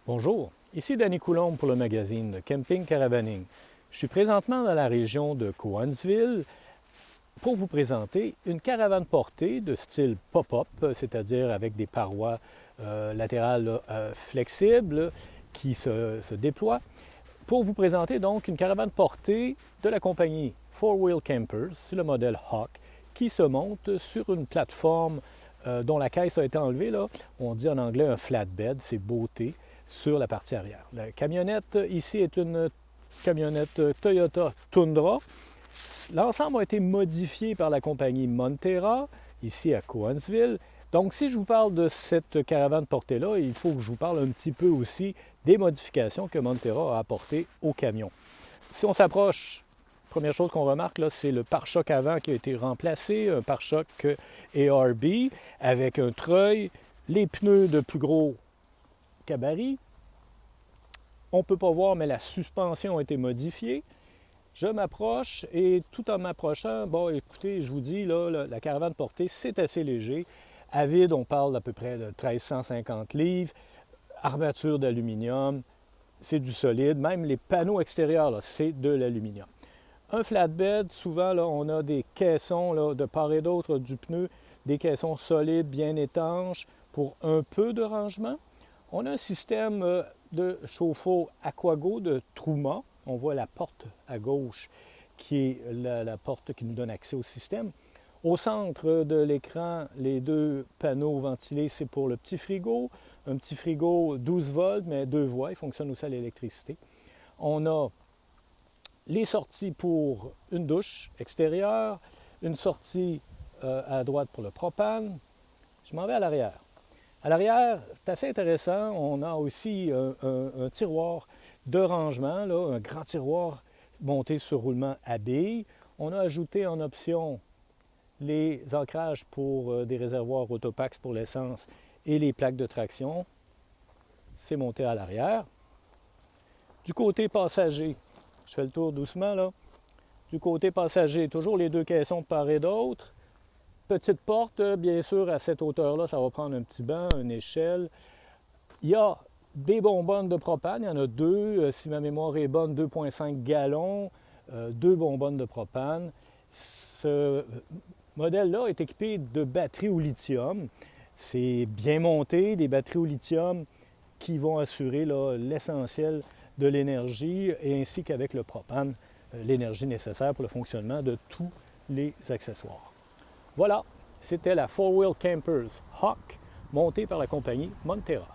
Bonjour, ici Danny Coulombe pour le magazine de Camping Caravaning. Je suis présentement dans la région de Cowansville pour vous présenter une caravane portée de style pop-up, c'est-à-dire avec des parois latérales flexibles qui se déploient, pour vous présenter donc une caravane portée de la compagnie 4Wheel Campers, c'est le modèle Hawk, qui se monte sur une plateforme dont la caisse a été enlevée. Là. On dit en anglais un flatbed, c'est beauté, sur la partie arrière. La camionnette ici est une camionnette Toyota Tundra. L'ensemble a été modifié par la compagnie Montera, ici à Cowansville. Donc, si je vous parle de cette caravane portée-là, il faut que je vous parle un petit peu aussi des modifications que Montera a apportées au camion. Si on s'approche, première chose qu'on remarque, là, c'est le pare-choc avant qui a été remplacé, un pare-choc ARB avec un treuil, les pneus de plus gros gabarit. On ne peut pas voir, mais la suspension a été modifiée. Je m'approche et tout en m'approchant, bon, écoutez, je vous dis, là, la caravane portée, c'est assez léger. À vide, on parle d'à peu près de 1350 livres. Armature d'aluminium, c'est du solide. Même les panneaux extérieurs, là, c'est de l'aluminium. Un flatbed, souvent, là, on a des caissons là, de part et d'autre du pneu, des caissons solides, bien étanches, pour un peu de rangement. On a un système de chauffe-eau Aquago de Truma. On voit la porte à gauche qui est la porte qui nous donne accès au système. Au centre de l'écran, les deux panneaux ventilés, c'est pour le petit frigo. Un petit frigo 12 volts, mais 2 voies, il fonctionne aussi à l'électricité. On a les sorties pour une douche extérieure, une sortie à droite pour le propane. Je m'en vais à l'arrière. À l'arrière, c'est assez intéressant, on a aussi un tiroir de rangement, là, un grand tiroir monté sur roulement à billes. On a ajouté en option les ancrages pour des réservoirs Autopax pour l'essence et les plaques de traction. C'est monté à l'arrière. Du côté passager, je fais le tour doucement là. Du côté passager, toujours les deux caissons de part et d'autre. Petite porte, bien sûr, à cette hauteur-là, ça va prendre un petit banc, une échelle. Il y a des bonbonnes de propane, il y en a deux, si ma mémoire est bonne, 2,5 gallons, deux bonbonnes de propane. Ce modèle-là est équipé de batteries au lithium. C'est bien monté, des batteries au lithium qui vont assurer l'essentiel de l'énergie et ainsi qu'avec le propane, l'énergie nécessaire pour le fonctionnement de tous les accessoires. Voilà, c'était la 4Wheel Campers Hawk montée par la compagnie Montera.